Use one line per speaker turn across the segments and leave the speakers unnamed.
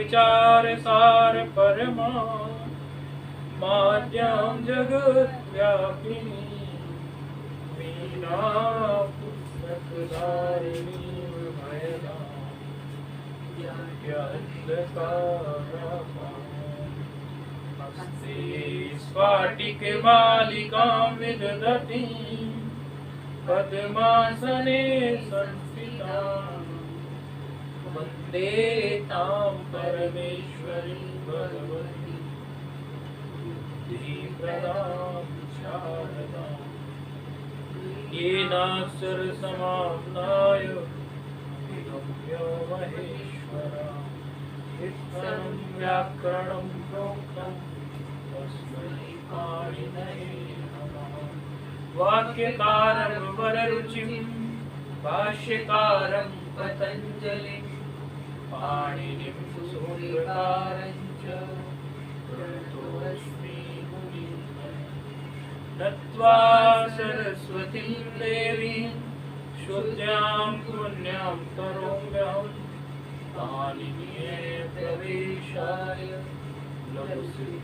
विचार सार परमा माद्यां जगत व्यापिनी मीरा पुस्तकधारिणी भयदा हस्ते स्फाटिकमालिकां विदधती पद्मासने संस्थितां वन्दे तां परमेश्वरीं भगवतीं बुद्धिप्रदां शारदाम् येनाक्षरसमाम्नाय विगम्यो महेश्वरा चित्तनं व्याकरणं प्रोक्तं तस्मै पाणिनये नमः। वाक्यकारं वररुचिं भाष्यकारं पतञ्जलिं पाणिनिं सूत्रकारं च प्रणतोऽस्मि मुनिम्। नत्वा सरस्वतीं देवीं शुद्ध्यां पुण्यां करोम्यहं पाणिनीये प्रवेशाय लघुसिद्धान्तकौमुदी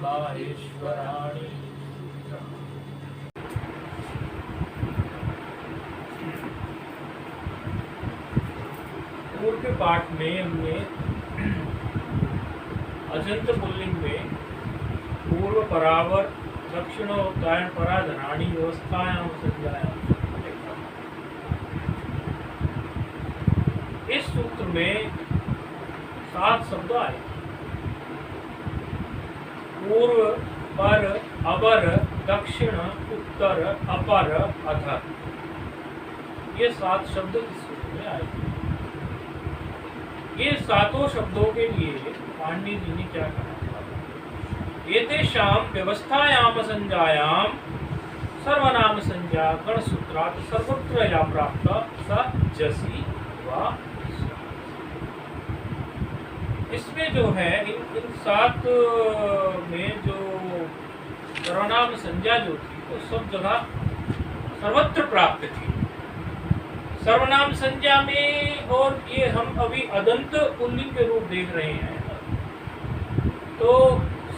माहेश्वराणि। पूर्व के पाठ में हमने अजंत पुल्लिंग में पूर्व परावर दक्षिण उत्तरायण पराधराणी व्यवस्थायां संज्ञायां देखा। इस सूत्र में 7 शब्द आए। पूर्व, पर, अवर, दक्षिण, उत्तर, अपर, अधर, ये 7 शब्द इस सूत्र में आए। ये 7 शब्दों के लिए पाणिनि जी ने क्या कहा? एतेषां व्यवस्थायाम संज्ञायां सर्वनाम संज्ञा गणसूत्रात् सर्वत्र या प्राप्त स जसि वा। इसमें जो है इन 7 में जो सर्वनाम संज्ञा जो थी वो सब जगह सर्वत्र प्राप्त थी। सर्वनाम संज्ञा में, और ये हम अभी अदंत पुल्लिंग के रूप देख रहे हैं, तो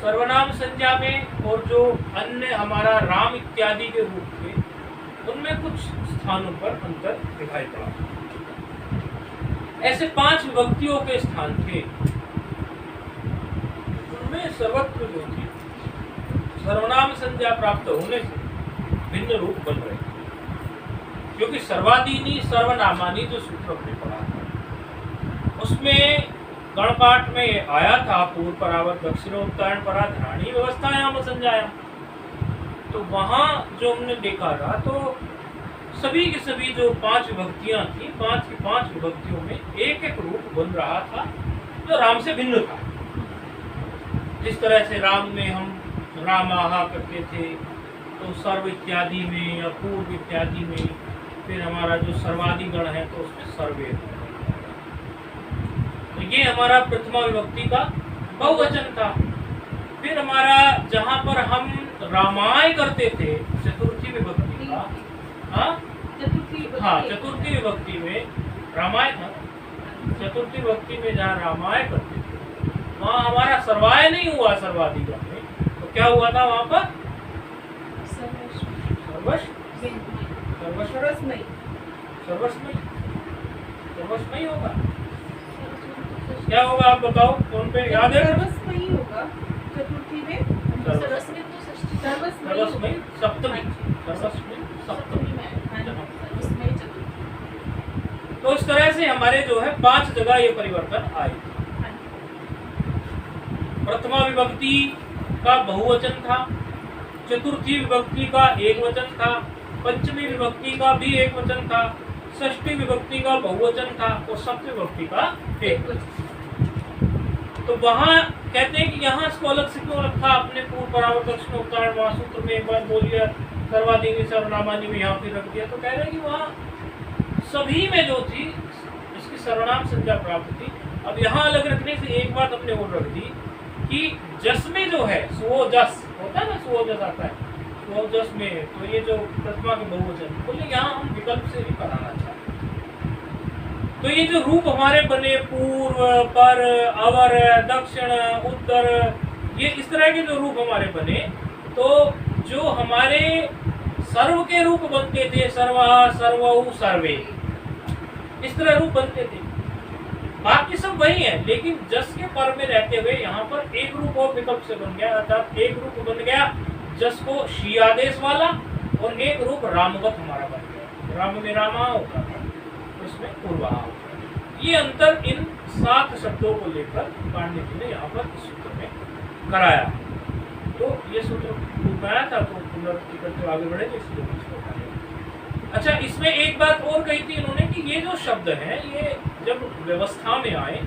सर्वनाम संज्ञा में और जो अन्य हमारा राम इत्यादि के रूप थे उनमें कुछ स्थानों पर अंतर दिखाई पड़ा। ऐसे 5 विभक्तियों के स्थान थे, उनमें सर्वत्र जो थी सर्वनाम संज्ञा प्राप्त होने से भिन्न रूप बन रहे, क्योंकि सर्वादीनी सर्वनामानी जो सूत्र हमने पढ़ा था उसमें गणपाठ में आया था पूर्व परावर दक्षिण उत्तरायण पराधराणी व्यवस्थायाम संज्ञायाम। तो वहां जो हमने देखा था तो सभी की सभी जो 5 विभक्तियां थी, 5 की 5 विभक्तियों में एक एक रूप बन रहा था जो राम से भिन्न था। जिस तरह से राम में हम रामाहा करते थे तो सर्व इत्यादि में या पूर्व इत्यादि में, फिर हमारा जो सर्वादि गण है तो उसमें सर्वे। तो ये हमारा प्रथमा विभक्ति का बहुवचन था। फिर हमारा जहाँ पर हम रामाय करते थे चतुर्थी विभक्ति का, चतुर्थी विभक्ति में रामाय था। चतुर्थी विभक्ति में जहाँ रामाय करते थे वहाँ हमारा सर्वाय नहीं हुआ सर्वादि गण में, तो क्या हुआ था वहाँ पर? सर्वस्मयी होगा। क्या होगा आप बताओ, कौन पे याद है?
सर्वस्मयी होगा चतुर्थी में। सर्वस्मयी सप्तमी
तो इस तरह से हमारे जो है 5 जगह ये परिवर्तन आए। प्रथमा विभक्ति का बहुवचन था, चतुर्थी विभक्ति का एक वचन था, पंचमी विभक्ति का भी एक वचन था, षष्ठी विभक्ति का बहुवचन था और सप्तमी विभक्ति का एक वचन। तो वहाँ कहते हैं कि यहाँ इसको अलग से क्यों रखा आपने पूर्व परावर दक्षिण उत्तरायण महासूत्र में? एक बार बोलिए सर्वादीनी सर्वनामानी में यहाँ पे रख दिया, तो कह रहे हैं कि वहाँ सभी में जो थी इसकी सर्वनाम संज्ञा प्राप्त थी। अब यहाँ अलग रखने से एक बात हमने और रख दी कि जस में जो है सुओ जस होता है ना, सुओ जस आता है, सुओ जस में तो ये जो प्रथमा के बहुवचन बोले यहाँ हम विकल्प से भी कराना चाहते हैं। तो ये जो रूप हमारे बने पूर्व, पर, अवर, दक्षिण, उत्तर, ये इस तरह के जो रूप हमारे बने, तो जो हमारे सर्व के रूप बनते थे, सर्वा, सर्वऊ, सर्वे, इस तरह रूप बनते थे। बाकी सब वही है, लेकिन जस के पर में रहते हुए यहाँ पर एक रूप और विकल्प से बन गया, अर्थात एक रूप बन गया जस को शी आदेश वाला, और एक रूप रामवत हमारा बन गया। राम में रामा होता था, उसमें पूर्वा होता है। ये अंतर इन 7 शब्दों को लेकर पांडित्य जी ने यहाँ पर इस सूत्र में कराया। तो ये सूत्र बनाया था, तो पुनरावृत्ति करते आगे बढ़ेंगे, इसलिए इसको बताएंगे। अच्छा, इसमें एक बात और कही थी इन्होंने कि ये जो शब्द हैं ये जब व्यवस्था में आए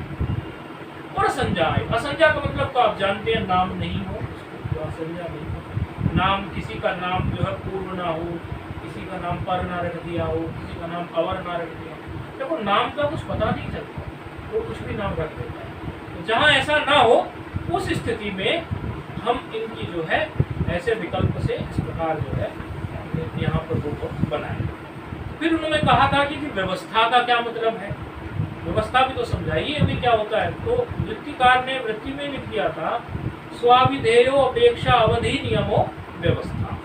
और असंज्ञा आए, असंज्ञा का मतलब तो आप जानते हैं नाम नहीं हो, तो असंज्ञा नहीं हो, नाम किसी का नाम जो है पूर्व ना हो, किसी का नाम पर ना रख दिया हो, किसी का नाम अवर ना रख दिया हो। देखो नाम का कुछ पता नहीं चलता, वो कुछ भी नाम रख देता है। तो जहाँ ऐसा ना हो उस स्थिति में हम इनकी जो है ऐसे विकल्प से इस प्रकार जो है यहाँ पर रूप बनाए। फिर उन्होंने कहा था कि व्यवस्था का क्या मतलब है, व्यवस्था भी तो समझाइए हमें क्या होता है। तो वृत्तिकार ने वृत्ति में लिख दिया था स्वाविधेयो अपेक्षा अवधि नियमो व्यवस्था।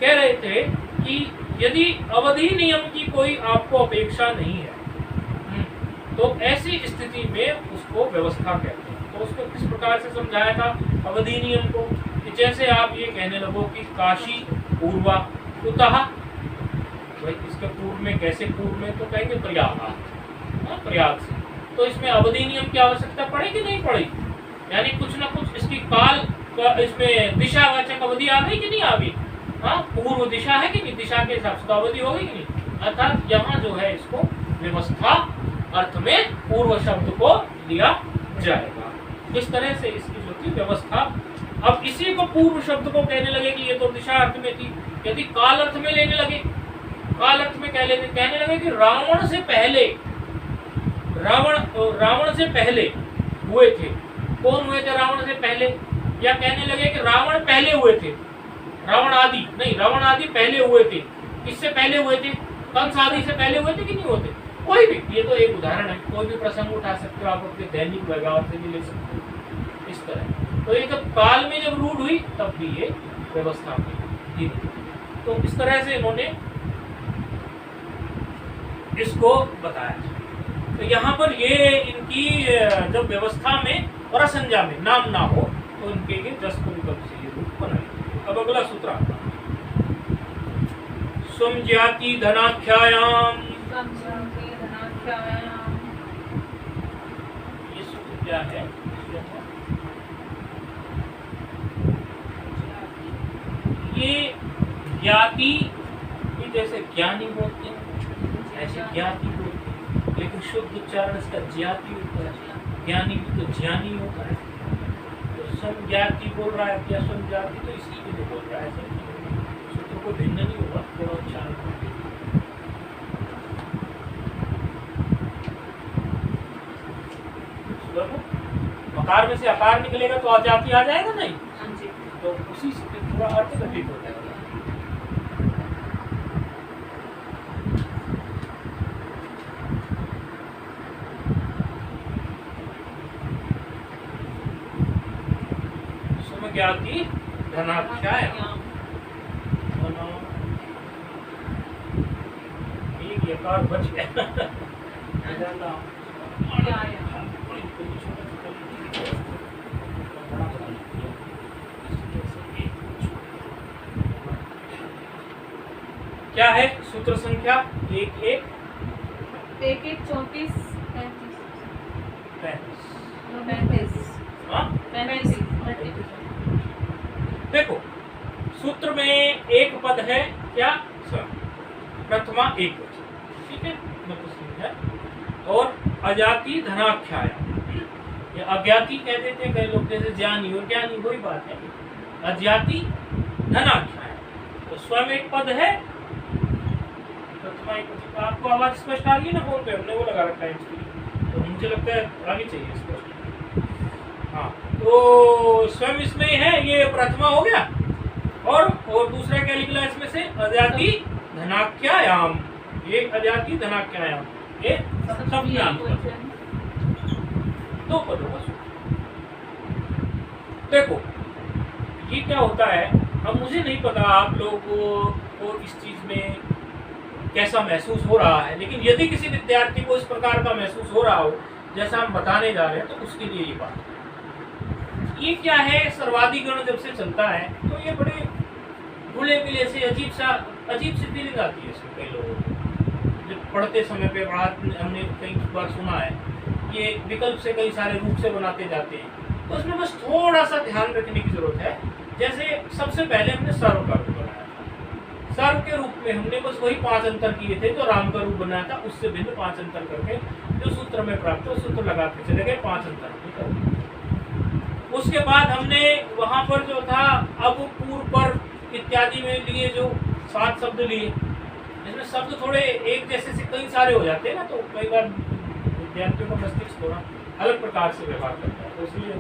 कह रहे थे कि यदि अवधि नियम की कोई आपको अपेक्षा नहीं है तो ऐसी स्थिति में उसको व्यवस्था कहते हैं। तो उसको किस प्रकार से समझाया था अवधि नियम को, कि जैसे आप ये कहने लगो कि काशी पूर्वा कुतः, भाई इसके पूर्व में कैसे, पूर्व में तो कहेंगे प्रयाग, प्रयाग से। तो इसमें अवधि नियम की आवश्यकता पड़ेगी नहीं पड़ेगी, यानी कुछ ना कुछ इसकी काल का इसमें दिशावाचक अवधि आ गई कि नहीं आ गई। हाँ, पूर्व दिशा है कि नहीं, दिशा के हिसाब से तो अवधि होगी कि नहीं। अर्थात यहाँ जो है इसको व्यवस्था अर्थ में पूर्व शब्द को लिया जाएगा। इस तरह से इसकी जो थी व्यवस्था। अब इसी को पूर्व शब्द को कहने लगे कि ये तो दिशा अर्थ में थी, यदि काल अर्थ में लेने लगे, काल अर्थ में कहने लगे कि रावण से पहले, रावण से पहले हुए थे। कौन हुए थे रावण से पहले, या कहने लगे कि रावण पहले हुए थे, रावण आदि नहीं, रावण आदि पहले हुए थे। किससे पहले हुए थे, कंस आदि से पहले हुए थे कि नहीं होते, कोई भी। ये तो एक उदाहरण है, कोई भी प्रसंग उठा सकते हो आप, अपने दैनिक व्यवहार से भी ले सकते हो इस तरह। तो ये जब काल में जब रूढ़ हुई तब भी ये व्यवस्था की। तो इस तरह से इन्होंने इसको बताया। तो यहाँ पर ये इनकी जब व्यवस्था में और असंज्ञा में नाम ना हो तो इनके ये जस को विकल्प से ये रूप बनाए। अब अगला सूत्र आता है स्वम ज्याति धनाख्यायाम। ये सूत्र क्या है, ये ज्ञाति जैसे ज्ञानी बोलते हैं ऐसे ज्ञाति बोलते हैं, लेकिन शुद्ध उच्चारण इसका ज्ञाति होता है, ज्ञानी भी तो ज्ञानी होता है। तो समज्ञाति बोल रहा है क्या, समज्ञाति तो इसी के लिए बोल रहा है, सूत्र को भिन्न नहीं होगा, थोड़ा उच्चारण। मकार में से आकार निकलेगा तो अजाति आ जाएगा नहीं, तो उसी से थोड़ा अर्थ घटित हो जाएगा। समज्ञाति धनाख्यायाम, एक यकार बच गया। क्या है सूत्र संख्या 11
34 35।
देखो सूत्र में एक पद है क्या, प्रथमा एक वचन, ठीक है, है और अजाति धनाख्याया, या अज्ञाति कह देते हैं कई लोग, जैसे ज्ञानी और ज्ञानी वही बात है, अज्ञाति धनाख्याया। तो स्वयं एक पद है, प्रथमा एक पद। आपको आवाज स्पष्ट आ रही है ना? फोन पे हमने वो लगा रखा है इसके, तो मुझे लगता है आनी चाहिए स्पष्ट। हाँ, तो स्वयं इसमें है, ये प्रथमा हो गया। और दूसरा क्या निकला इसमें से? अजाति धनाख्यायाम। ये अजाति धनाख्यायाम, ये सप्तमी पद, दो पदों का सूत्र। देखो ये क्या होता है, अब मुझे नहीं पता आप लोगों को इस चीज में कैसा महसूस हो रहा है, लेकिन यदि किसी विद्यार्थी को इस प्रकार का महसूस हो रहा हो जैसा हम बताने जा रहे हैं, तो उसके लिए ये बात। ये क्या है, सर्वाधिगण जब से चलता है तो ये बड़े घुले मिले से अजीब सी फीलिंग आती है इसमें कई लोगों को। जब पढ़ते समय पे हमने कई बार सुना है, ये विकल्प से कई सारे रूप से बनाते जाते हैं, तो उसमें बस थोड़ा सा ध्यान रखने की जरूरत है। जैसे सबसे पहले हमने सर्व का रूप बनाया था, सर्व के रूप में हमने बस वही 5 अंतर किए थे जो राम का रूप बनाया था, उससे भिन्न 5 अंतर करके जो सूत्र में प्राप्त हो सूत्र लगाते चले गए, 5 अंतर। उसके बाद हमने वहां पर जो था अब पूर्व पर इत्यादि में लिए जो 7 शब्द लिए, इसमें शब्द थोड़े एक जैसे से कई सारे हो जाते हैं ना, तो कई बार विद्यार्थियों का मस्तिष्क थोड़ा अलग प्रकार से व्यवहार करता है, तो इसलिए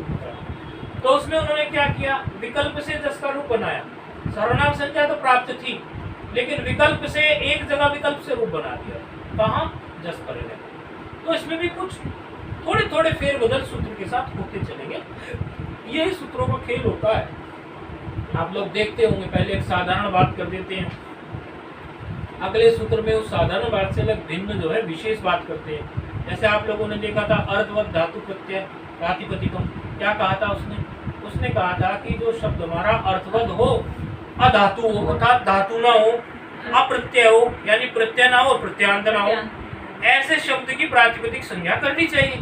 तो उसमें उन्होंने क्या किया, विकल्प से जस का रूप बनाया। सर्वनाम संज्ञा तो प्राप्त थी, लेकिन विकल्प से एक जगह विकल्प से रूप बना दिया। कहाँ? जस पर। तो इसमें भी कुछ थोड़े थोड़े फेरबदल सूत्र के साथ होते चलेंगे। यही सूत्रों का खेल होता है। आप लोग देखते होंगे, पहले एक साधारण बात कर देते हैं, अगले सूत्र में उस साधारण बात से अलग भिन्न जो है विशेष बात करते हैं। जैसे आप लोगों ने देखा था अर्धवत धातु प्रत्यय प्रातिपदिकम, क्या कहा था उसने कहा था कि जो शब्द हमारा अर्थवत हो, अधातु हो अर्थात धातु ना हो, अप्रत्यय हो यानी प्रत्यय ना हो, प्रत्यांत ना हो, ऐसे शब्द की प्रातिपदिक संज्ञा करनी चाहिए।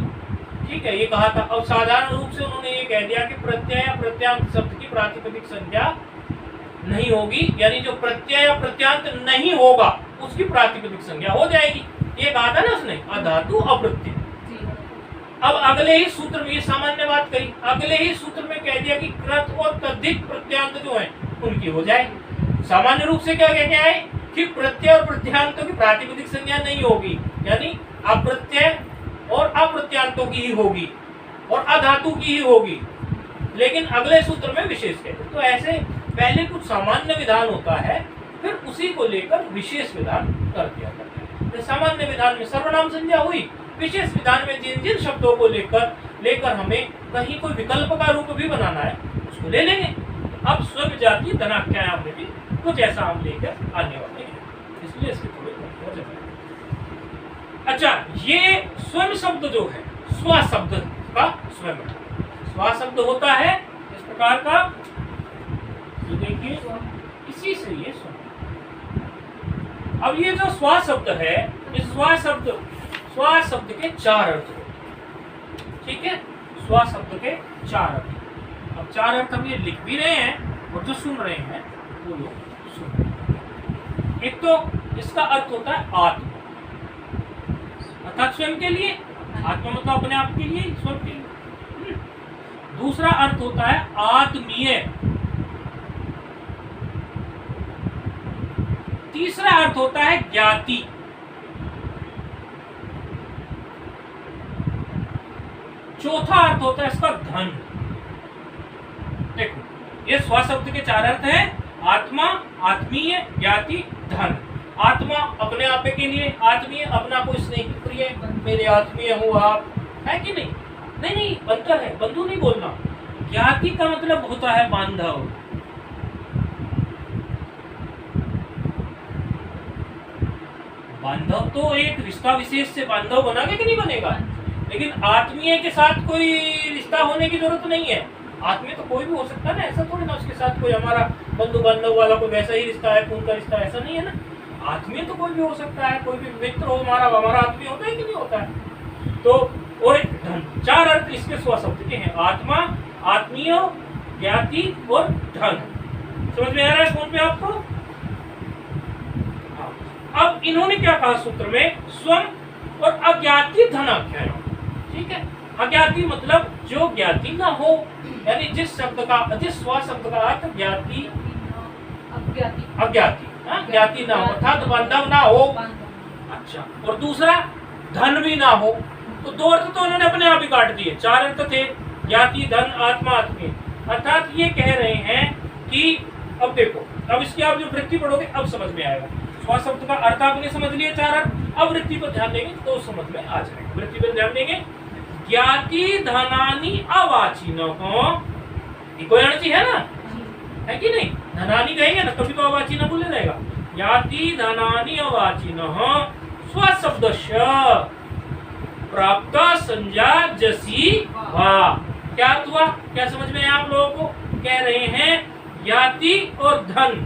ठीक है, ये कहा था। अब साधारण रूप से उन्होंने ये कह दिया कि प्रत्यय या प्रत्यांत शब्द की प्रातिपदिक संज्ञा नहीं होगी, यानी जो प्रत्यय या प्रत्यांत नहीं होगा उसकी प्रातिपदिक संज्ञा हो जाएगी। ये कहा था ना उसने, अधातु अप्रत्यय। अब अगले ही सूत्र में, ये सामान्य बात कही, अगले ही सूत्र में कह दिया कि कृत और तद्धित प्रत्यांत जो है उनकी हो जाए। सामान्य रूप से क्या कहते हैं कि प्रत्यय और प्रत्यांतों की प्रातिपदिक संज्ञा नहीं होगी, यानी अप्रत्यय और अप्रत्यांतों की ही होगी और अधातु की ही होगी, लेकिन अगले सूत्र में विशेष कहते। तो ऐसे पहले कुछ सामान्य विधान होता है, फिर उसी को लेकर विशेष विधान कर दिया जाता है। सामान्य विधान में सर्वनाम संज्ञा हुई, विशेष विधान में जिन जिन शब्दों को लेकर हमें कहीं कोई विकल्प का रूप भी बनाना है उसको ले लेंगे। अब स्व जाति धनाख्यायाम में भी कुछ ऐसा हम लेकर आने वाले हैं, इसलिए इसके थोड़े हो जाए। अच्छा, ये स्वयं शब्द जो है, स्व शब्द का स्वयं, स्व शब्द होता है इस प्रकार का, तो देखिए इसी से ये स्वयं। अब ये जो स्व शब्द है, इस स्व शब्द के 4 अर्थ होते। ठीक है, स्व शब्द के 4 अर्थ। अब 4 अर्थ हम ये लिख भी रहे हैं और जो सुन रहे हैं वो लोग सुन रहे हैं। एक तो इसका अर्थ होता है आत्मा, अर्थात स्वयं के लिए, आत्मा मतलब अपने आप के लिए, स्वयं के लिए। दूसरा अर्थ होता है आत्मीय। तीसरा अर्थ होता है ज्ञाति। चौथा अर्थ होता है इसका धन। देखो, ये स्व शब्द के 4 अर्थ हैं, आत्मा, आत्मीय, ज्ञाति, धन। आत्मा अपने आप के लिए, आत्मीय अपना कोई स्नेही प्रिय, मेरे आत्मीय हो आप, है कि नहीं? नहीं, अंतर है, बंधु नहीं बोलना। ज्ञाति का मतलब होता है बांधव। बांधव तो एक रिश्ता विशेष से बांधव बनेगा कि नहीं बनेगा, लेकिन आत्मीय के साथ कोई रिश्ता होने की जरूरत नहीं है। आत्मीय तो कोई भी हो सकता है ना, ऐसा थोड़ी ना उसके साथ कोई हमारा बंधु बांधव वाला कोई वैसा ही रिश्ता है, खून का रिश्ता, ऐसा नहीं है ना। आत्मीय तो कोई भी हो सकता है, कोई भी मित्र हो हमारा आत्मीय होता है कि नहीं होता है। तो और एक धन, 4 अर्थ इसके स्व शब्द के हैं, आत्मा, आत्मीय, ज्ञाति और धन। समझ में आ रहा है कौन पे आपको? अब इन्होंने क्या कहा सूत्र में, स्वम और अज्ञाति धनाख्यायाम। ठीक है, अज्ञाति मतलब जो ज्ञाति ना हो, यानी जिस स्व शब्द का अर्थ ज्ञाति
अज्ञाति।
अज्ञाति, हाँ, ज्ञाति ना हो अर्थात बांधव ना हो। अच्छा, और दूसरा धन भी ना हो। तो दो अर्थ तो उन्होंने अपने आप ही काट दिए, चार अर्थ थे, ज्ञाति, धन, आत्मा, आत्मीय। अर्थात ये कह रहे हैं कि अब देखो, अब इसकी आप जो वृत्ति पढ़ोगे अब समझ में आएगा। स्व शब्द का अर्थ आपने समझ लिया चार अर्थ, अब वृत्ति पर ध्यान देंगे तो समझ में आ जाएगा। वृत्ति पर ध्यान देंगे, ज्ञाति धनानि अवाचिनः, कोई अणची है ना, है कि नहीं? धनानि कहेंगे ना, कभी तो अवाची न बोले रहेगा। ज्ञाति धनानि अवाचिनः स्वशब्दस्य प्राप्त संज्ञा जसी वा। क्या अर्थ हुआ? क्या समझ में आया आप लोगों को? कह रहे हैं ज्ञाति और धन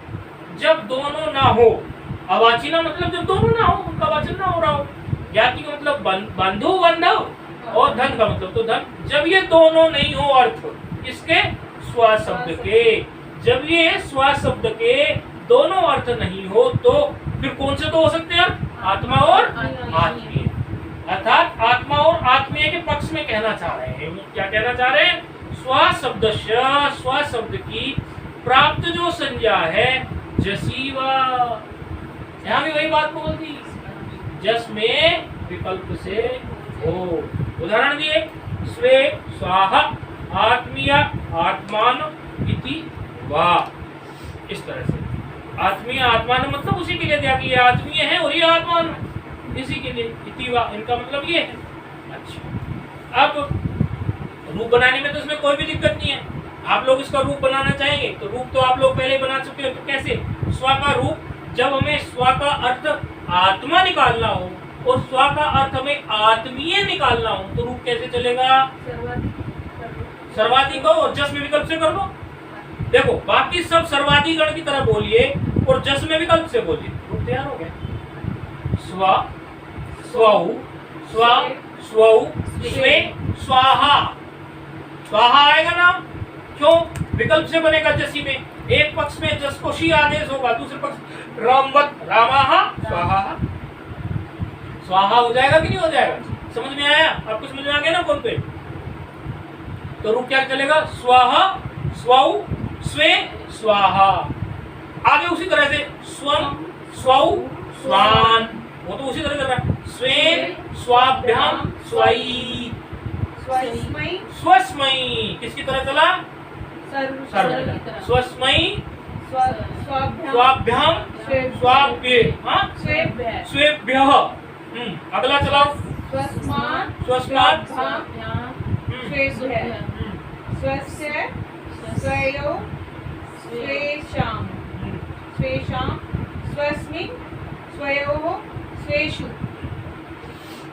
जब दोनों ना हो, अवाचिना मतलब जब दोनों ना हो, उनका वाचन ना हो रहा हो। ज्ञाति का मतलब बंधु बांधव, और धन का मतलब तो धन। जब ये दोनों नहीं हो अर्थ इसके स्व शब्द के, जब ये स्व शब्द के दोनों अर्थ नहीं हो तो फिर कौन से तो हो सकते हैं? आत्मा और आत्मीय। अर्थात आत्मा और आत्मीय के पक्ष में कहना चाह रहे हैं। क्या कहना चाह रहे हैं? स्व शब्दस्य, स्व शब्द की प्राप्त जो संज्ञा है जसीवा, यहाँ भी वही बात बोल दी, जस में विकल्प से हो। उदाहरण दिए, स्वे स्वाहा आत्मीय आत्मान इति वा। इस तरह से आत्मीय आत्मान मतलब उसी के लिए दिया कि ये आत्मीय है और ये आत्मान, इसी के लिए इति वा, इनका मतलब ये है। अच्छा, अब रूप बनाने में तो इसमें कोई भी दिक्कत नहीं है। आप लोग इसका रूप बनाना चाहेंगे तो रूप तो आप लोग पहले बना चुके हो। तो कैसे? स्व का रूप, जब हमें स्व का अर्थ आत्मा निकालना हो और स्व का अर्थ हमें आत्मीय निकालना हो तो रूप कैसे चलेगा? सर्वाधिक और जस में विकल्प से कर लो। देखो, बाकी सब सर्वाधिगण की तरह बोलिए और जस में विकल्प से बोलिए, रूप तैयार हो गया। स्व, स्वौ, स्व, स्वौ, स्वे, स्वाहा। स्वाहा आएगा ना, क्यों? विकल्प से बनेगा जसी में। एक पक्ष में जस को शी आदेश होगा, दूसरे पक्ष रामवत रामाहा स्वाहा। स्वाहा हो जाएगा कि नहीं हो जाएगा? समझ में आया? आपको समझ में आ गया ना कौन पे? तो रूप क्या चलेगा? स्वाहा, स्वौ, स्वे, स्वाहा। आगे उसी तरह से स्वम, स्वौ, स्वान, वो तो उसी तरह चल रहा है। स्वे, स्वाभ्याम, स्वई, स्वस्मयी। किसकी तरह चला? स्वस्मयी, स्वाभ्याम, स्वाभ्ये, स्वेभ्यः। अगला चलाओ, स्वस्मात्,
स्वस्य, स्वयो, स्वेषां, स्वेषां, स्वस्मिन्, स्वयोः, स्वेषु।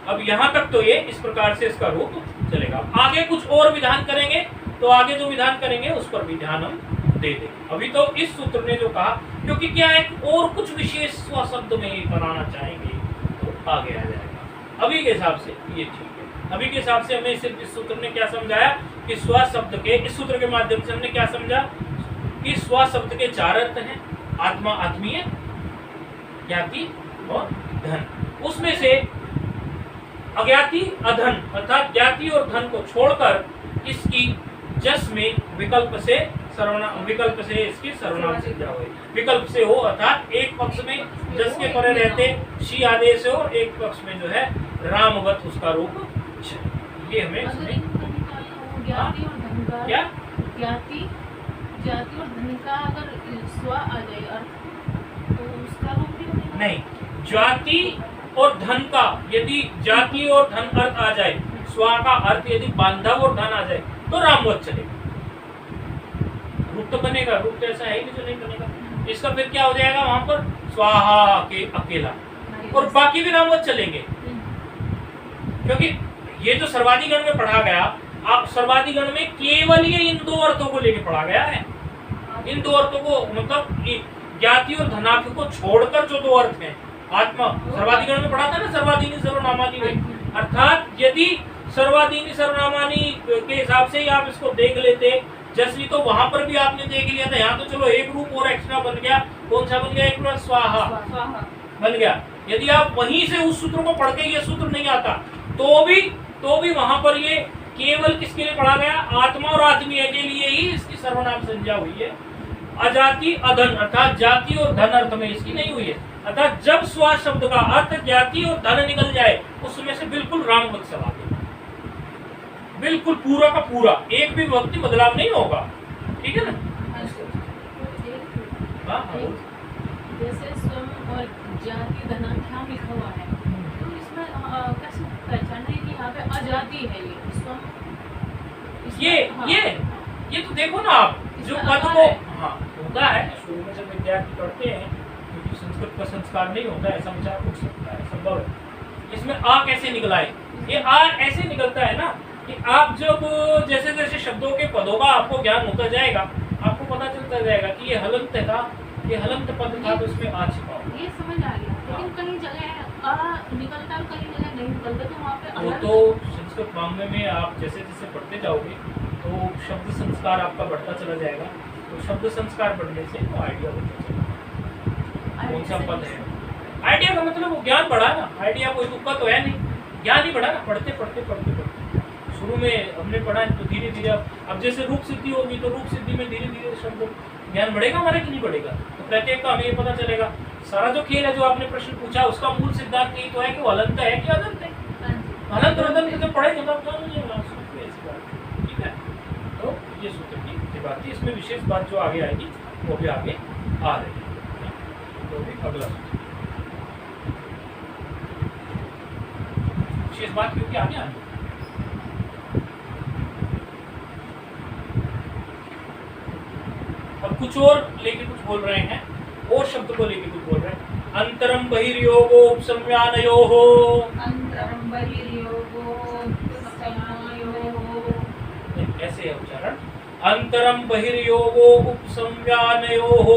अब यहाँ तक तो ये इस प्रकार से इसका रूप चलेगा। आगे कुछ और विधान करेंगे तो आगे जो विधान करेंगे उस पर भी ध्यान हम दे देंगे। अभी तो इस सूत्र ने जो कहा, क्योंकि क्या है और कुछ विशेष स्व शब्द में बनाना चाहेंगे तो आगे आ जाएगा। अभी के हिसाब से ये ठीक है। अभी के हिसाब से हमें सिर्फ इस सूत्र ने क्या समझाया कि स्व शब्द के, इस सूत्र के माध्यम से हमने क्या समझा कि स्व शब्द के चार अर्थ हैं, आत्मा, आत्मीय, ज्ञाति और धन। उसमें से अज्ञाति, अधन अर्थात ज्ञाति और धन को छोड़कर इसकी जस में विकल्प से सर्वनाम, विकल्प से इसकी सर्वनाम संज्ञा हो। विकल्प से हो अर्थात एक पक्ष में जस के परे रहते शी आदेश हो और एक पक्ष में जो है रामवत उसका रूप। ये हमें
ज्ञाति और धन का,
क्या
ज्ञाति, ज्ञाति और धन का अगर स्व आ जाए अर्थ तो उसका रूप भी बनेगा?
नहीं, ज्ञाति और धन का यदि जाति और धन अर्थ आ जाए, स्व का अर्थ यदि बांधव और धन आ जाए तो रामवत चलेगा। रूप तो बनेगा, रूप तो ऐसा है ही नहीं जो नहीं बनेगा। इसका फिर क्या हो जाएगा वहां पर? स्वाहा के अकेला, और बाकी भी रामवत चलेंगे। क्योंकि ये जो सर्वाधिगण में पढ़ा गया, आप सर्वाधिगण में केवल ये इन दो अर्थों को लेके पढ़ा गया है। इन दो अर्थों को मतलब ज्ञाति और धनार्थ को छोड़कर जो दो अर्थ हैं, आत्मा सर्वाधिगण में पढ़ा था ना, सर्वाधीनी सर्वनामानी में। अर्थात यदि सर्वाधीनी सर्वनामानी के हिसाब से ही आप इसको देख लेते जैसे, तो वहां पर भी आपने देख लिया था। यहाँ तो चलो एक रूप और एक्स्ट्रा बन गया। कौन सा बन गया? एक बार स्वाहा बन गया। यदि आप वहीं से उस सूत्र को पढ़ के ये सूत्र नहीं आता तो भी वहां पर ये केवल किसके लिए पढ़ा गया? आत्मा और आत्मीय के लिए ही इसकी सर्वनाम संज्ञा हुई है। अजाति अधन अर्थात जाति और धन अर्थ में इसकी नहीं हुई है। अर्थात जब स्वा शब्द का अर्थ जाति और धन निकल जाए उसमें से बिल्कुल राम वत्सल आ गया, बिल्कुल पूरा का पूरा, एक भी वक्त बदलाव नहीं होगा। ठीक है ना? हाँ हाँ।
जैसे स्वयं और जाति धनाख्याम लिखा हुआ है, तो इसमें कैसे पहचान है कि यहाँ पे अजाति है ये स्वयं?
ये तो देखो ना आप, जो
इसमें
पद
आकार
को
है।
हाँ होता है, शुरू में जब विद्यार्थी पढ़ते हैं क्योंकि संस्कृत का संस्कार नहीं होता है, ऐसा विचार उठ सकता है, संभव है। इसमें आ कैसे निकला है? ये आ ऐसे निकलता है ना कि आप जब जैसे जैसे शब्दों के पदों का आपको ज्ञान होता जाएगा, आपको पता चलता जाएगा कि ये हलंत था, ये हलंत पद था, तो इसमें आ छिपा हुआ।
ये समझ आ गया, लेकिन कहीं जगह आ निकलता और कहीं जगह नहीं निकलता, तो वहाँ पे
वो
अलग
तो संस्कृत मामले में आप जैसे जैसे पढ़ते जाओगे तो शब्द संस्कार आपका बढ़ता चला जाएगा, तो शब्द संस्कार बढ़ने से वो आइडिया बढ़ता चला, कौन सा पद है। आइडिया का मतलब वो ज्ञान बढ़ा ना, आइडिया कोई तुक्का तो है नहीं, ज्ञान ही बढ़ा ना, पढ़ते पढ़ते पढ़ते पढ़ते। शुरू में हमने पढ़ा है तो धीरे धीरे अब जैसे रूप सिद्धि होगी तो रूप सिद्धि में धीरे धीरे शब्द ज्ञान बढ़ेगा हमारा कि नहीं बढ़ेगा? तो प्रत्येक का हमें ये पता चलेगा। सारा जो खेल है, जो आपने प्रश्न पूछा, उसका मूल सिद्धांत यही तो है कि वो हलंत है कि अदंत है। अनंत अदंत जब पढ़ेंगे तब ज्ञान नहीं होगा, ऐसी बात। ठीक है, तो ये सूत्र की बात थी। इसमें विशेष बात जो आगे आएगी वो भी आगे आ रही है, तो भी अगला सूत्र विशेष बात क्योंकि आगे आनी। अब कुछ और लेके कुछ बोल रहे हैं, और शब्द को लेके कुछ बोल रहे हैं। अंतरम बहिर्योगो उपसंज्ञानयोः,
अंतरम बहिर्योगो उपसंज्ञानयोः,
ऐसे है उच्चारण। अंतरम बहिर्योगो उपसंज्ञानयोः,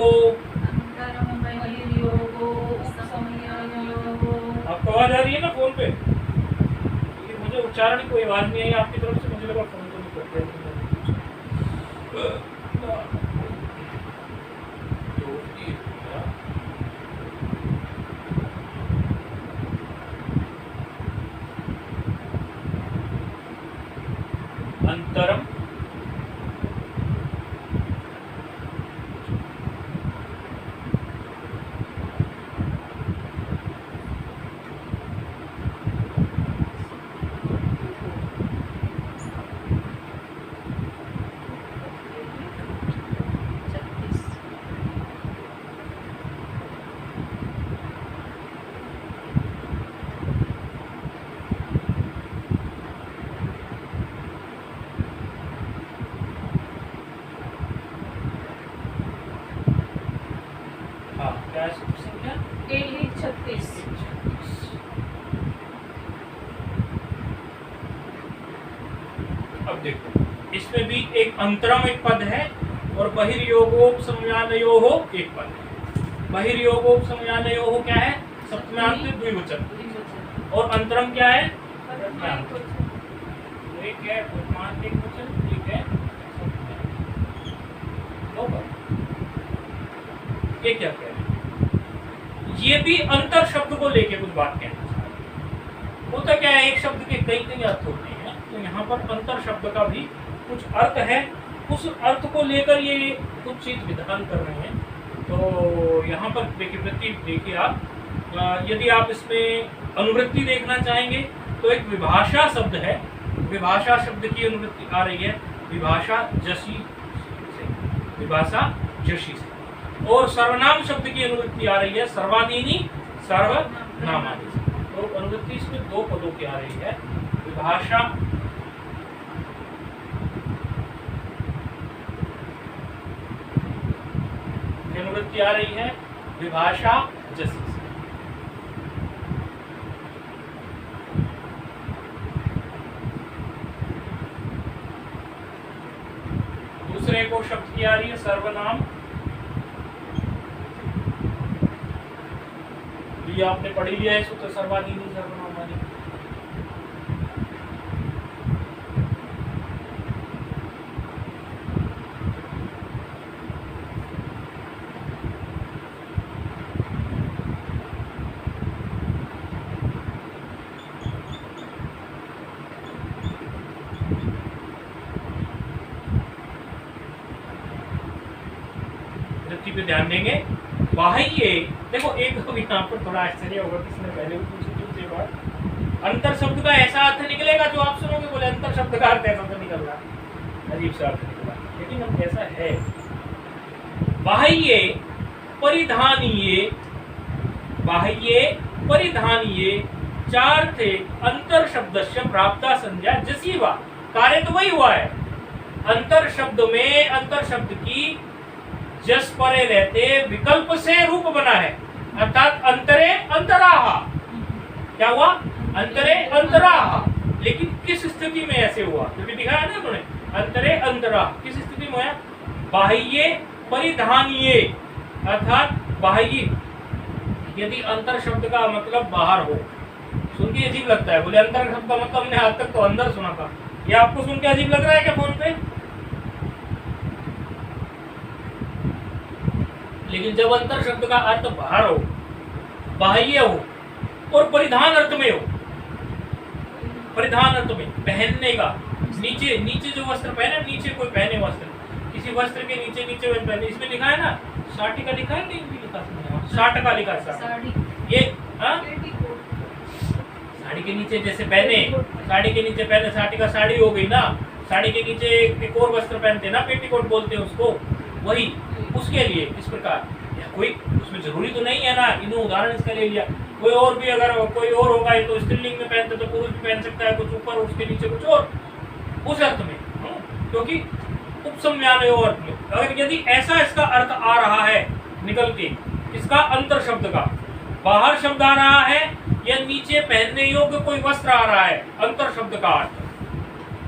अंतरम बहिर्योगो उपसंज्ञानयोः।
आपको आवाज आ रही है ना फोन पे? क्योंकि मुझे उच्चारण की कोई आवाज नहीं आई आपकी तरफ से, मुझे लगा फोन तो नहीं करते हैं। अंतरम क्या संख्या?
36।
अब देखो, इसमें भी एक अंतरम एक पद है और बहिर्योगोपसंज्ञानयोः एक पद है। बहिर्योगोपसंज्ञानयोः क्या है? सप्तम्यांत द्विवचन। और अंतरम क्या है? एक है वर्तमान एक वचन, एक है ये क्या कह रहे हैं? ये भी अंतर शब्द को लेके कुछ बात कहना चाह रहे हैं। होता क्या है, एक शब्द के कई कई अर्थ होते हैं, तो यहाँ पर अंतर शब्द का भी कुछ अर्थ है, उस अर्थ को लेकर ये कुछ चीज विधान कर रहे हैं। तो यहाँ पर देखिए आप, यदि आप इसमें अनुवृत्ति देखना चाहेंगे तो एक विभाषा शब्द है, विभाषा शब्द की अनुवृत्ति आ रही है विभाषा जशी से, विभाषा जशी से। और सर्वनाम शब्द की अनुवृत्ति आ रही है सर्वादीनी सर्वनामादि से। तो अनुवृत्ति इसमें दो पदों की आ रही है, विभाषा की अनुवृत्ति आ रही है विभाषा जसी से। दूसरे को शब्द की आ रही है सर्वनाम, ये आपने पढ़ लिया है सूत्र सर्वादीनी सर्वनामादि। विभक्ति पे ध्यान देंगे। बाह्य, देखो एक तो यहाँ पर थोड़ा आश्चर्य होगा, किसने पहले भी पूछी थी उसके बाद। अंतर शब्द का ऐसा अर्थ निकलेगा जो आप सुनोगे, बोले अंतर शब्द का अर्थ ऐसा तो निकल रहा, अजीब सा अर्थ निकला, लेकिन अब ऐसा है। बाह्य परिधानीय, बाह्य परिधानीय चार थे अंतर शब्द से प्राप्ता संज्ञा जसीवा, कार्य तो वही हुआ है। अंतर शब्द में अंतर शब्द की जस परे रहते विकल्प से रूप बना है, अर्थात अंतरे अंतराहा। क्या हुआ? अंतरे अंतराहा। लेकिन किस स्थिति में ऐसे हुआ? क्योंकि दिखाया ना उन्होंने, अंतरे अंतराहा किस स्थिति में है? बाह्य परिधानीय, अर्थात बाह्य, यदि अंतर शब्द का मतलब बाहर हो। सुन के अजीब लगता है, बोले अंतर शब्द का मतलब हमने आज तक तो अंदर सुना था, ये आपको सुन के अजीब लग रहा है क्या फोन पे? लेकिन जब अंतर शब्द का अर्थ बाहर हो, बाह्य हो और परिधान अर्थ में हो, परिधान अर्थ में पहनने का, नीचे नीचे जो वस्त्र पहने, नीचे कोई पहने वस्त्र, किसी वस्त्र के नीचे नीचे पहने, इसमें लिखा है ना साड़ी का, लिखा है नहीं भी लिखा है, साठ का लिखा है साड़ी, ये साड़ी के नीचे जैसे पहने, साड़ी के नीचे पहने, साड़ी का साड़ी हो गई ना, साड़ी के नीचे एक और वस्त्र पहनते ना, पेटीकोट बोलते हैं उसको, वही उसके लिए इस प्रकार। कोई उसमें जरूरी तो नहीं है ना, इन्होंने उदाहरण इसका ले लिया। कोई और भी अगर कोई और होगा तो स्त्रीलिंग में पहनते तो पुरुष भी पहन सकता है, कुछ ऊपर उसके नीचे कुछ और, उस अर्थ में, क्योंकि उपसंज्ञान अर्थ में। अगर यदि ऐसा इसका अर्थ आ रहा है निकल के, इसका अंतर शब्द का बाहर शब्द आ रहा है या नीचे पहनने योग्य कोई वस्त्र आ रहा है, अंतर शब्द का अर्थ,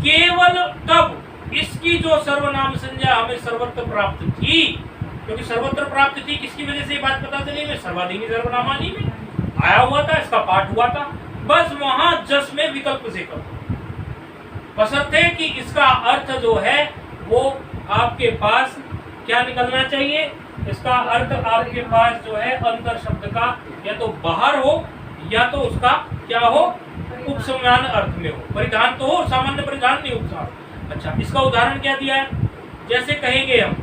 केवल तब इसकी जो सर्वनाम संज्ञा हमें सर्वत्र प्राप्त थी, क्योंकि सर्वत्र प्राप्त थी किसकी वजह से ये बात पता चली? में सर्वाधिनी सर्वनामानी में आया हुआ था, इसका पाठ हुआ था, बस वहां जस में विकल्प से करो, बशर्ते कि इसका अर्थ जो है वो आपके पास क्या निकलना चाहिए? इसका अर्थ आपके पास जो है अंतर शब्द का या तो बाहर हो या तो उसका क्या हो, उपसंज्ञान अर्थ में हो। परिधान तो हो, सामान्य परिधान नहीं उपसंज्ञान। अच्छा, इसका उदाहरण क्या दिया है? जैसे कहेंगे हम,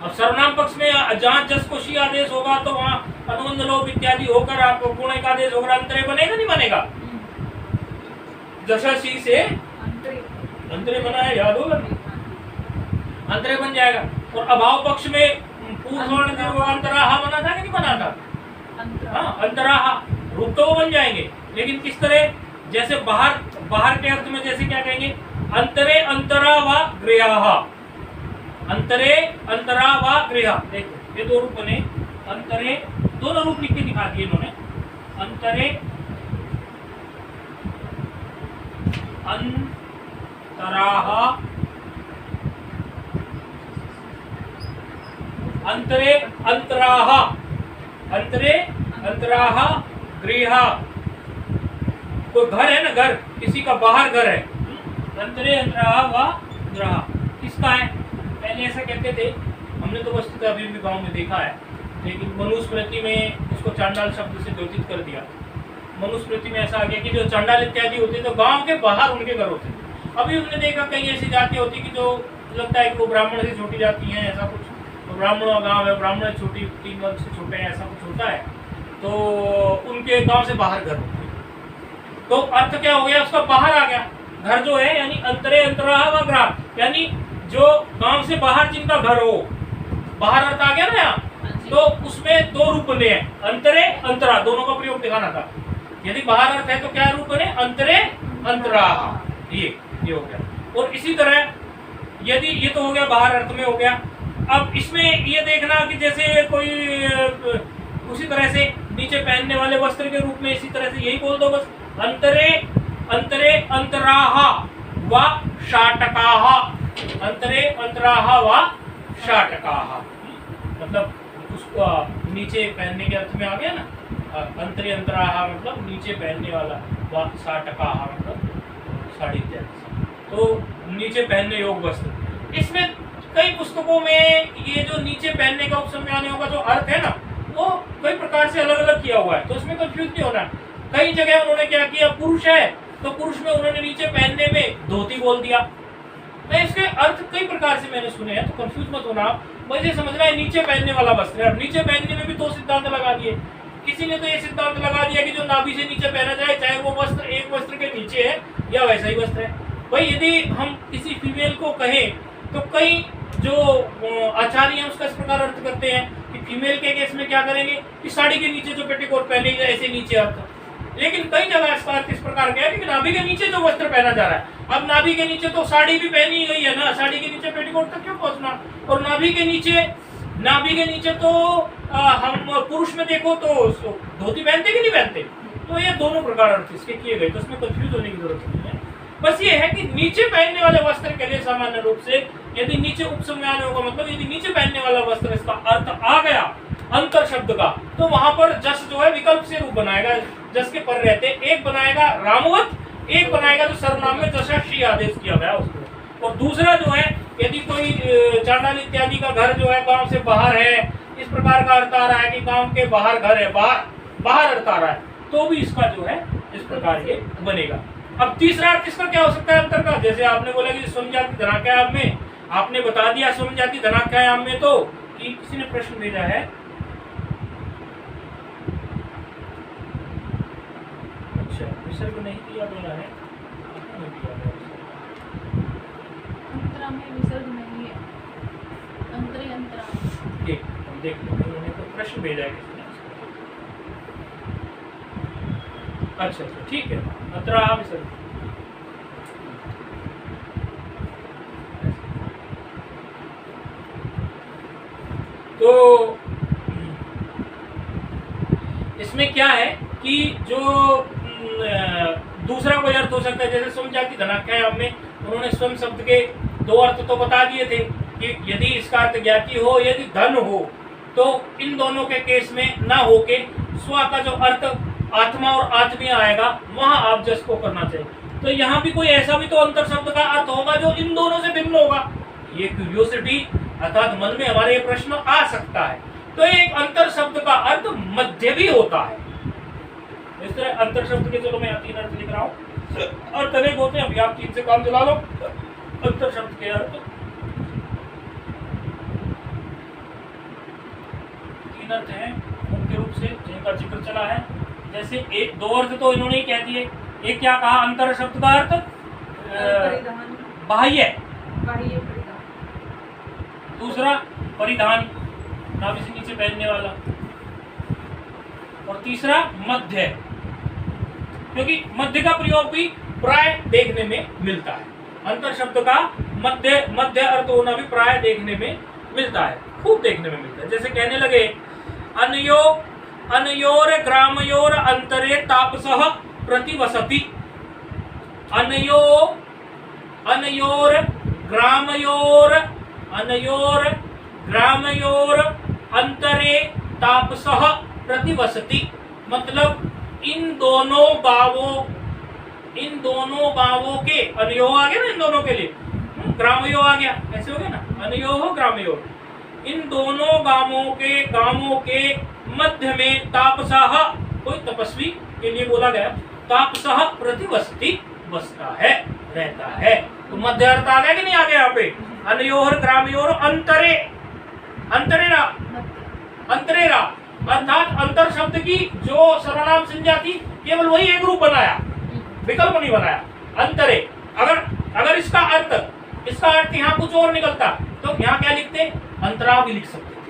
अब सर्वनाम पक्ष में जहाँ जस को शी आदेश होगा तो वहाँ अनुबंध लोप इत्यादि होकर आपको गुण एक आदेश होगा, अंतरे बनेगा नहीं बनेगा? जैसा शी से अंतरे बना है, याद होगा, अंतरे बन जाएगा। और अभाव पक्ष में पूर्व अंतराहा बना था कि नहीं बना था? हाँ, अंतराहा रूप तो वो बन जाएंगे, लेकिन किस तरह? जैसे बाहर, बाहर के अर्थ में जैसे क्या कहेंगे? अंतरे अंतरा व गृहा, अंतरे अंतरा व गृहा। देखो ये दो रूप बने, अंतरे, दोनों रूप लिख के दिखा दिए इन्होंने, अंतरे अंतराहा, अंतरे अंतराहा, अंतरे अंतराहा गृहा। कोई घर है ना, घर किसी का बाहर घर है, अंतरे अंतराहा व गृहा किसका है? पहले ऐसा कहते थे, हमने तो वस्तुतः अभी भी गांव में देखा है, लेकिन मनुस्मृति में इसको चांडाल शब्द से द्योतित कर दिया। मनुस्मृति में ऐसा आ गया कि जो चांडाल इत्यादि होते तो गांव के बाहर उनके घर होते। अभी हमने देखा कई ऐसी जातियां होती कि जो लगता है कि वो ब्राह्मण से छोटी जाती हैं, ऐसा कुछ, तो ब्राह्मणों का गाँव है, ब्राह्मण छोटी 3 वर्ष से छोटे हैं, ऐसा कुछ होता है, तो उनके गांव से बाहर घर होते हैं। तो अर्थ क्या हो गया? उसका बाहर आ गया घर जो है, यानी अंतरे अंतराहा व गृहा, यानी जो गांव से बाहर जिनका घर हो, बाहर अर्थ आ गया ना यहाँ। तो उसमें दो रूप बने हैं, अंतरे अंतरा, दोनों का प्रयोग दिखाना था। यदि बाहर अर्थ है तो क्या रूप बने? अंतरे अंतराहा, ये हो गया। और इसी तरह यदि ये तो हो गया बाहर अर्थ में हो गया। अब इसमें ये देखना कि जैसे कोई उसी तरह से नीचे पहनने वाले वस्त्र के रूप में इसी तरह से यही बोल दो बस, अंतरे अंतरे अंतराहा व शाटकाहा, अंतरे अंतराहा व शाटकाहा, मतलब उसको नीचे पहनने के अर्थ में आ गया ना। अंतरे अंतराहा मतलब नीचे पहनने वाला, व शाटकाहा मतलब साड़ी इत्यादि, तो नीचे पहनने योग्य वस्त्र। इसमें कई पुस्तकों में ये जो नीचे पहनने का उपसंज्ञान का जो अर्थ है ना, वो कई प्रकार से अलग अलग किया हुआ है, तो उसमें कंफ्यूज नहीं होना। कई जगह उन्होंने क्या किया, पुरुष है तो पुरुष में उन्होंने नीचे पहनने में धोती बोल दिया। मैं इसके अर्थ कई प्रकार से मैंने सुने हैं, तो कंफ्यूज मत होना। मुझे समझना है नीचे पहनने वाला वस्त्र है। अब नीचे पहनने में भी दो सिद्धांत लगा दिए। किसी ने तो ये सिद्धांत लगा दिया कि जो नाभि से नीचे पहना जाए, चाहे वो वस्त्र एक वस्त्र के नीचे है या वैसा ही वस्त्र है। भाई यदि हम किसी फीमेल को कहें तो कई जो आचार्य हैं उसका इस प्रकार अर्थ करते हैं कि फीमेल के केस में क्या करेंगे कि साड़ी के नीचे जो पेटीकोट पहनेगी ऐसे नीचे अर्थ। लेकिन कई जगह इसका अर्थ इस प्रकार का है कि नाभि के नीचे जो वस्त्र पहना जा रहा है, अब नाभि के नीचे तो साड़ी भी पहनी गई है ना, साड़ी के नीचे पेटीकोट तक क्यों पहुंचना। और नाभि के नीचे तो हम पुरुष में देखो तो धोती पहनते कि नहीं पहनते। तो ये दोनों प्रकार अर्थ इसके किए गए, तो इसमें कंफ्यूज होने की जरूरत नहीं है। बस ये है कि नीचे पहनने वाले वस्त्र के लिए सामान्य रूप से यदि नीचे उपसंज्ञान होगा, मतलब यदि नीचे पहनने वाला वस्त्र इसका अर्थ आ गया अंतर शब्द का, तो वहां पर जस जो है विकल्प से रूप बनाएगा। जस के पर रहते एक बनाएगा रामवत, एक बनाएगा जो सर्वनाम में जशाशी आदेश किया गया उसको। और दूसरा जो है यदि कोई चांडाल इत्यादि का घर जो है गांव से बाहर है, इस प्रकार का अर्थ आ रहा है कि गांव के बाहर घर है, बाहर अर्थ आ रहा है, तो भी इसका जो है इस प्रकार ये बनेगा। अब तीसरा अर्थ इसका क्या हो सकता है अंतर का, जैसे आपने बोला कि स्वमजाति धनाख्यायाम में आपने बता दिया स्वमजाति धनाख्यायाम में, तो कि किसी ने प्रश्न भेजा है, अच्छा विसर्ग नहीं दिया गया है,
अंतरा में विसर्ग नहीं है, अंतरे अंतरा।
ठीक, हम देख लेते हैं, उन्होंने तो प्रश्न भेजा है किसी ने। अच्छा ठीक है, अंतरा विसर्ग। तो इसमें क्या है कि जो दूसरा कोई अर्थ हो सकता है, जैसे स्वमजाति धनाख्यायाम में उन्होंने स्वयं शब्द के दो अर्थ तो बता दिए थे कि यदि इसका अर्थ ज्ञाति हो, यदि धन हो, तो इन दोनों के केस में ना होके स्व का जो अर्थ आत्मा और आत्मीय आएगा वहां आप जस को करना चाहिए। तो यहाँ भी कोई ऐसा भी तो अंतर शब्द का अर्थ होगा जो इन दोनों से भिन्न होगा। ये क्यूरियोसिटी अर्थात मन में हमारे ये प्रश्न आ सकता है। तो एक अंतर शब्द का अर्थ मध्य भी होता है। इस तरह अंतर शब्द के, चलो मैं यहाँ 3 अर्थ लिख रहा हूँ, अर्थ अनेक होते हैं, अभी आप 3 से काम चला लो। अंतर शब्द के अर्थ 3 अर्थ हैं मुख्य रूप से जिनका जिक्र चला है। जैसे एक दो अर्थ तो इन्होंने ही कह दिए। एक क्या कहा अंतर शब्द का अर्थ, बाह्य, दूसरा परिधान, नाभि से नीचे पहनने वाला, और तीसरा मध्य, क्योंकि मध्य का प्रयोग भी प्राय देखने में मिलता है। अंतर शब्द का मध्य अर्थ होना भी प्राय देखने में मिलता है, खूब देखने में मिलता है। जैसे कहने लगे अनयोर ग्रामयोर अंतरे तापसः प्रतिवसति। अनयोर ग्रामयोर अंतरे तापसः प्रतिवसति, मतलब इन दोनों गांवों के, अनयो आ गया ना इन दोनों के लिए, ग्रामयो आ गया, ऐसे हो गया ना, अनयो ग्रामयो, इन दोनों गांवों के मध्य में तापसः, कोई तपस्वी के लिए बोला गया, तापसः प्रतिवसति, बसता है, रहता है। तो मध्य अर्थ आ गया कि नहीं आ गया यहाँ पे, अनयोर ग्रामयोर अंतरेरा, अर्थात अंतर शब्द की जो सर्वनाम संज्ञा थी केवल वही एक रूप बनाया, विकल्प नहीं बनाया। अंतरे, अगर इसका अर्थ यहाँ कुछ और निकलता तो यहाँ क्या लिखते, अंतरा भी लिख सकते थे।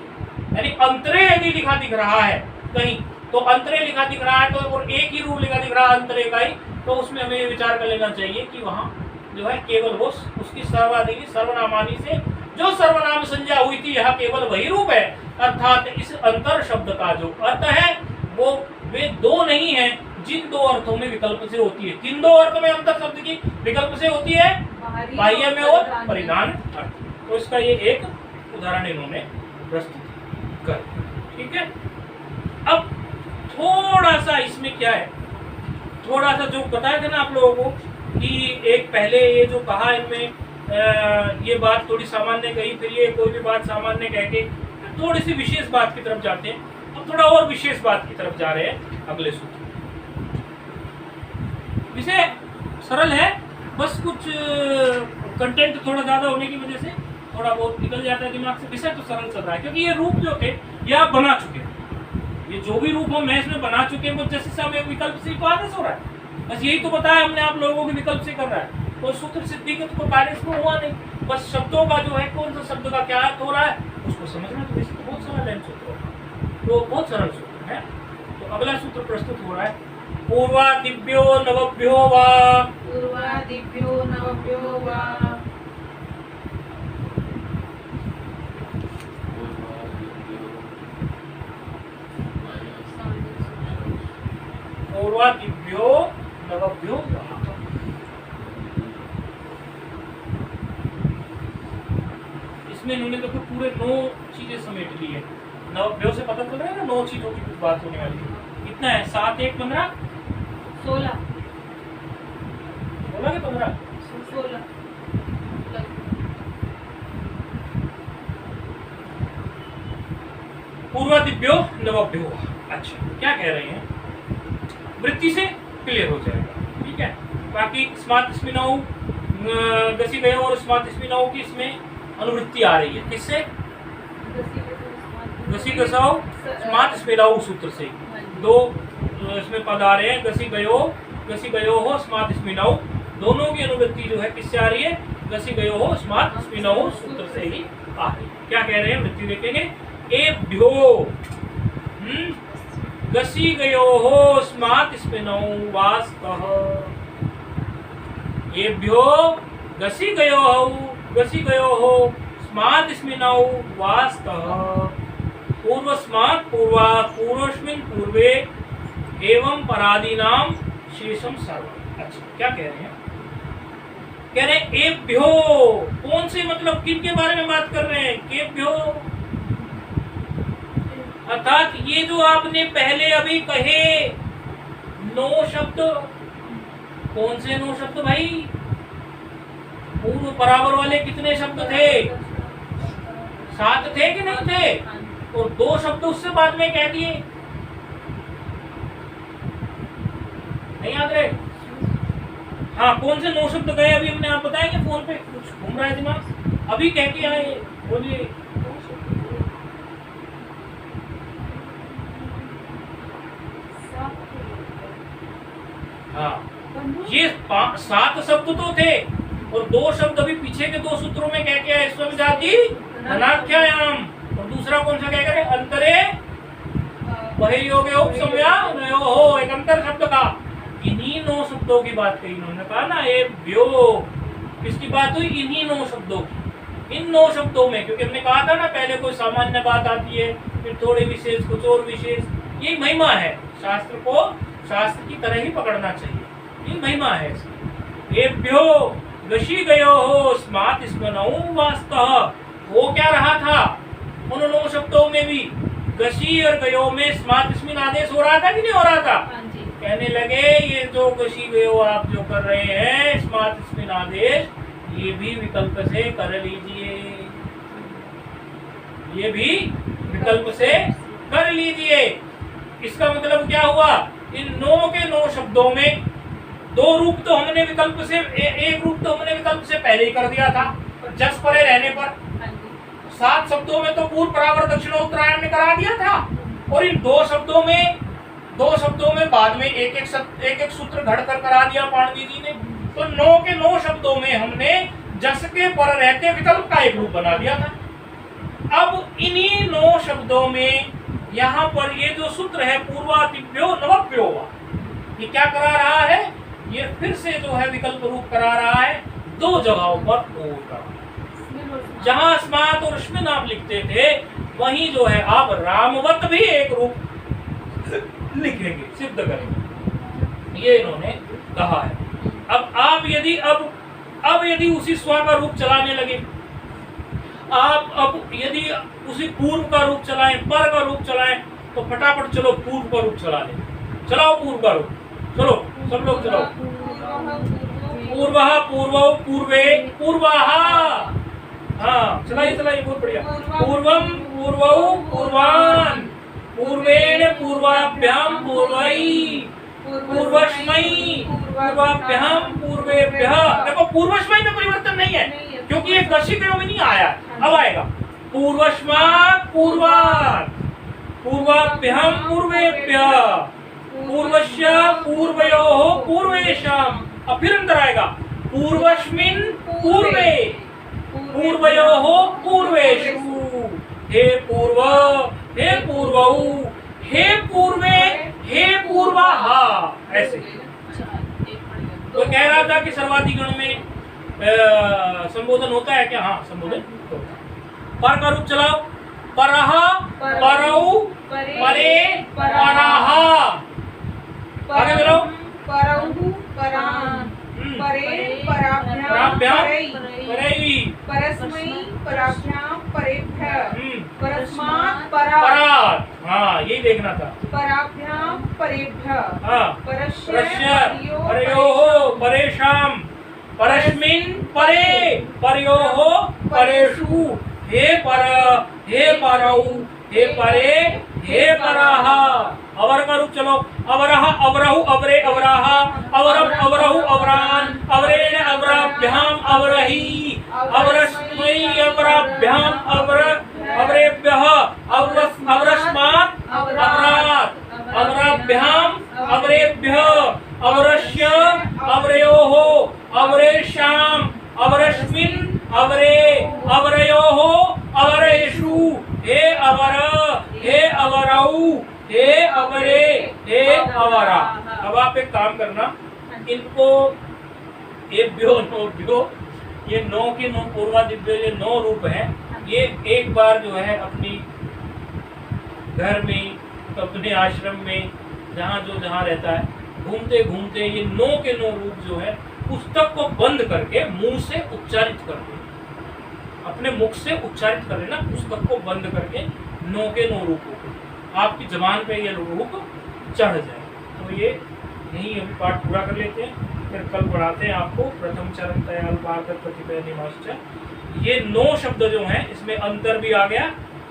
यानी अंतरे यदि लिखा दिख रहा है कहीं, तो अंतरे लिखा दिख रहा है तो और एक ही रूप लिखा दिख रहा है अंतरे का ही, तो उसमें हमें ये विचार कर लेना चाहिए कि वहाँ जो है केवल वो उसकी सर्वाधिक सर्वनामानी से जो सर्वनाम संज्ञा हुई थी, यहाँ केवल वही रूप है। अर्थात इस अंतर शब्द का जो अर्थ है वो वे दो नहीं है जिन दो अर्थों में विकल्प से होती है। किन दो अर्थों में अंतर शब्द की विकल्प से होती है, बाह्य में और परिधान अर्थ। तो इसका ये एक उदाहरण इन्होंने प्रस्तुत कर, ठीक है। अब थोड़ा सा इसमें क्या है, थोड़ा सा जो बताया था ना आप लोगों को कि एक पहले ये जो कहा इनमें ये बात थोड़ी सामान्य कही, फिर ये कोई भी बात सामान्य कह के थोड़ी सी विशेष बात की तरफ जाते हैं। अब थोड़ा और विशेष बात की तरफ जा रहे हैं अगले सूत्र। विषय सरल है, बस कुछ कंटेंट थोड़ा ज्यादा होने की वजह से थोड़ा बहुत निकल जाता है दिमाग से, विषय तो सरल चल रहा है, क्योंकि ये रूप जो थे ये आप बना चुके हैं। ये जो भी रूप हम मैथ में बना चुके हैं वो जैसे समय विकल्प से तो आदेश हो रहा है, बस यही तो बताया हमने आप लोगों के विकल्प से कर रहा है। कोई सूत्र सिद्धि का तो कार्य इसमें हुआ नहीं, बस शब्दों का जो है कौन सा शब्द का क्या अर्थ हो रहा है उसको समझना। तो वैसे तो बहुत सारा लाइन सूत्र होगा, तो बहुत सरल सूत्र है। तो अगला सूत्र प्रस्तुत हो रहा है, पूर्वादिभ्यो नवभ्यो वा।
पूर्वादिभ्यो नवभ्यो वा।
पूर्वादिभ्यो नवभ्यो वा। इसमें इन्होंने देखो पूरे 9 चीजें समेट ली है। नवभ्यो से पता चल रहा है ना 9 चीजों की कुछ बात होने वाली है। कितना है? 7 1 15
16
बोला कि 15
16
पूर्वादिभ्यो नवभ्यो। अच्छा, क्या कह रहे हैं? वृत्ति से क्लियर हो जाएगा, ठीक है। बाकी स्मार्ट स्पिनौ गसी गए और स्मार्ट स्पिनौ की इसमें अनुवृत्ति आ रही है, किससे? गसी गसाओ स्मार्ट स्पिनौ सूत्र से। 2 इसमें पद आ रहे हैं, गसी गयो हो स्मार्ट स्पिनौ, दोनों की अनुवृत्ति जो है किससे आ रही है? गसी गयो हो स्मार्ट स्पिनौ सूत्र से ही आ रही है। क्या कह रहे हैं? वृत्ति देखेंगे, एभ्यो गसी गयो हो स्मार्ट स्पिनौ वास्तः। एभ्यो गसी गयो हो स्मार्ट स्पिनौ वास्तः। पूर्वस्मात् पूर्वात् पूर्वस्मिन् पूर्वे एवं परादीनाम शेषम सर्वम्। अच्छा, क्या कह रहे हैं? कह रहे हैं एभ्यो, कौन से मतलब किन के बारे में बात कर रहे हैं? केभ्यो, अर्थात ये जो आपने पहले अभी कहे 9 शब्द, कौन से 9 शब्द भाई? पूर्व बराबर वाले कितने शब्द थे? 7 थे कि नहीं थे? और 2 शब्द उससे बाद में कह दिए, नहीं याद रहे? हाँ, कौन से 9 शब्द गए अभी हमने, आप बताएंगे? फोन पे कुछ घूम रहा है दिमाग, अभी कह के आए, बोलिए। हाँ, ये 7 शब्द तो थे और 2 शब्द अभी पीछे के 2 सूत्रों में कह के आए, स्वजाति धनाख्यायाम, और दूसरा कौन सा कह करे? अंतरे बहिर्योगे उपसंज्ञा नयोः, एक अंतर शब्द का। इन्हीं 9 शब्दों की बात कही इन्होंने, कहा ना एभ्यो, किसकी बात हुई? इन्हीं 9 शब्दों की। इन 9 शब्दों में, क्योंकि हमने कहा था ना पहले कोई सामान्य बात आती है, फिर थोड़े विशेष, कुछ और विशेष, ये महिमा है। शास्त्र को शास्त्र की तरह ही पकड़ना चाहिए, ये महिमा है इसकी। एभ्यो गशी गयो हो स्मार्ट स्पिनौ वास्तः। वो क्या रहा था उन 9 शब्दों में भी? गशी और गयो में स्मार्ट स्पिन आदेश हो रहा था कि नहीं हो रहा था? कहने लगे ये जो गशी गयो आप जो कर रहे हैं स्मार्ट स्पिन आदेश, ये भी विकल्प से कर लीजिए, ये भी विकल्प से कर लीजिए। इसका मतलब क्या हुआ? इन 9 के 9 शब्दों में 2 रूप तो हमने विकल्प से, एक रूप तो हमने विकल्प से पहले ही कर दिया था जस परे रहने पर। 7 शब्दों में तो पूर्व परावर दक्षिणोत्तरायण ने करा दिया था, और इन 2 शब्दों में बाद में एक एक सूत्र घड़ कर करा दिया पाणिनि जी ने। तो 9 के 9 शब्दों में हमने जस के पर रहते विकल्प का एक रूप बना दिया था। अब इन्हीं 9 शब्दों में यहाँ पर ये जो सूत्र है पूर्वादिभ्यो नवभ्यो वा, ये क्या करा रहा है? ये फिर से जो है विकल्प रूप करा रहा है 2 जगहों पर। जहां स्मार्ट और स्मिन आप लिखते थे वहीं जो है आप रामवत भी एक रूप लिखेंगे, सिद्ध करेंगे, ये इन्होंने कहा है। अब आप यदि अब यदि उसी स्व का रूप चलाने लगे, आप अब यदि उसी पूर्व का रूप चलाएं, पर का रूप चलाएं, तो फटाफट चलो पूर्व का रूप चला लें। चलाओ पूर्व का रूप, चलो सब लोग चलाओ। पूर्वः पूर्वौ पूर्वे पूर्वाः, हाँ चलाइए बहुत बढ़िया। पूर्वम पूर्वौ पूर्वान् पूर्वेण पूर्वाभ्याम पूर्वै पूर्वस्मै पूर्वाभ्याम पूर्वेभ्यः। देखो पूर्वस्मै में परिवर्तन नहीं है क्योंकि ये गशी गयो में नहीं आया, अब आएगा पूर्वस्मात् पूर्वात्, पूर्वाभ्याम पूर्वेभ्यः, पूर्वस्य पूर्वयोः पूर्वेषाम्। अब फिर अंदर आएगा पूर्वस्मिन् पूर्वे, पूर्वयोः पूर्वेषु। हे पूर्व, हे पूर्वौ, हे पूर्वे, हे पूर्वाः। ऐसे तो कह रहा था कि सर्वाधिक गण में संबोधन होता है क्या? हाँ, संबोधन होता है। पर का रूप चलाओ, परः, परौ, परे, पराः। आगे चलो,
परौः, परान्, परे, पराभ्याम्,
परैः,
परस्मै, पराभ्याम्, परेभ्यः,
हम्म,
परस्मात्, परात्,
परात्। हाँ, यही देखना था।
पराभ्याम्, परेभ्यः,
हाँ,
परस्य,
परस्य, परयोः, परेषाम्, परस्मिन्, परे, परयोः, परेषु। हे पर, हे परौ, हे परे, हे पराः। अवर का रूप चलो, अवरः, अवरहु, अवरे, अवराः, अवरम, अवरहु, अवरान्, अवरेण, अवराभ्याम्, अवरहि, अवरस्मै, अवराभ्याम्, अवरेभ्यः, अवरस्मात्, अवरात्, अवराभ्याम्, अवरेभ्यः, अवरस्य, अवरयोः, अवरेषाम्, अवरस्मिन्, अवरे, अवरयोः, अवरेषु। हे अवर, हे अवरौ, हे अवरे, हे अवरा। अब आप एक काम करना, इनको एभ्यो नोभ्यो, ये 9 के 9 पूर्वादिव्य, ये 9 रूप हैं। ये एक बार जो है अपनी घर में, अपने आश्रम में, जहाँ रहता है, घूमते घूमते ये 9 के 9 रूप जो है पुस्तक को बंद करके मुंह से उच्चारित कर दे। अपने मुख से उच्चारित कर लेना, पुस्तक को बंद करके 9 के 9 रूपों को, आपकी जबान पे ये रूप चढ़ जाए। तो ये यही अभी पाठ पूरा कर लेते हैं, फिर कल पढ़ाते हैं आपको प्रथम चरण तयाल पार्थ प्रतिपय निवास। ये 9 शब्द जो हैं, इसमें अंतर भी आ गया,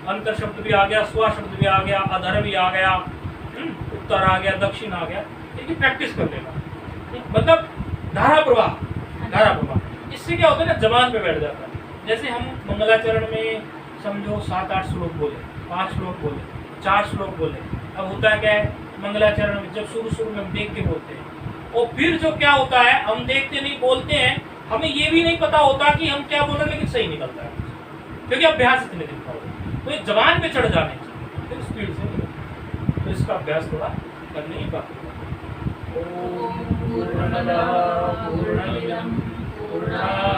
अंतर शब्द भी आ गया, स्व शब्द भी आ गया, अधर भी आ गया, उत्तर आ गया, दक्षिण आ गया। इनकी प्रैक्टिस कर लेना, मतलब धारा प्रवाह, धारा प्रवाह। इससे क्या होता है ना, जबान पे बैठ जाता है। जैसे हम मंगलाचरण में समझो 7-8 श्लोक बोले, 5 श्लोक बोले, 4 श्लोक बोले। अब होता क्या है मंगलाचरण में, जब शुरू में हम देख के बोलते हैं, और फिर जो क्या होता है, हम देखते नहीं, बोलते हैं, हमें ये भी नहीं पता होता कि हम क्या बोल रहे हैं, लेकिन सही निकलता है, क्योंकि अभ्यास इतने दिन का होगा। तो ये जबान पे चढ़ जाने चाहिए, फिर स्पीड से निकलता। तो इसका अभ्यास थोड़ा करने ही बाकी। ओम पूर्णमदः पूर्णमिदं पूर्णात्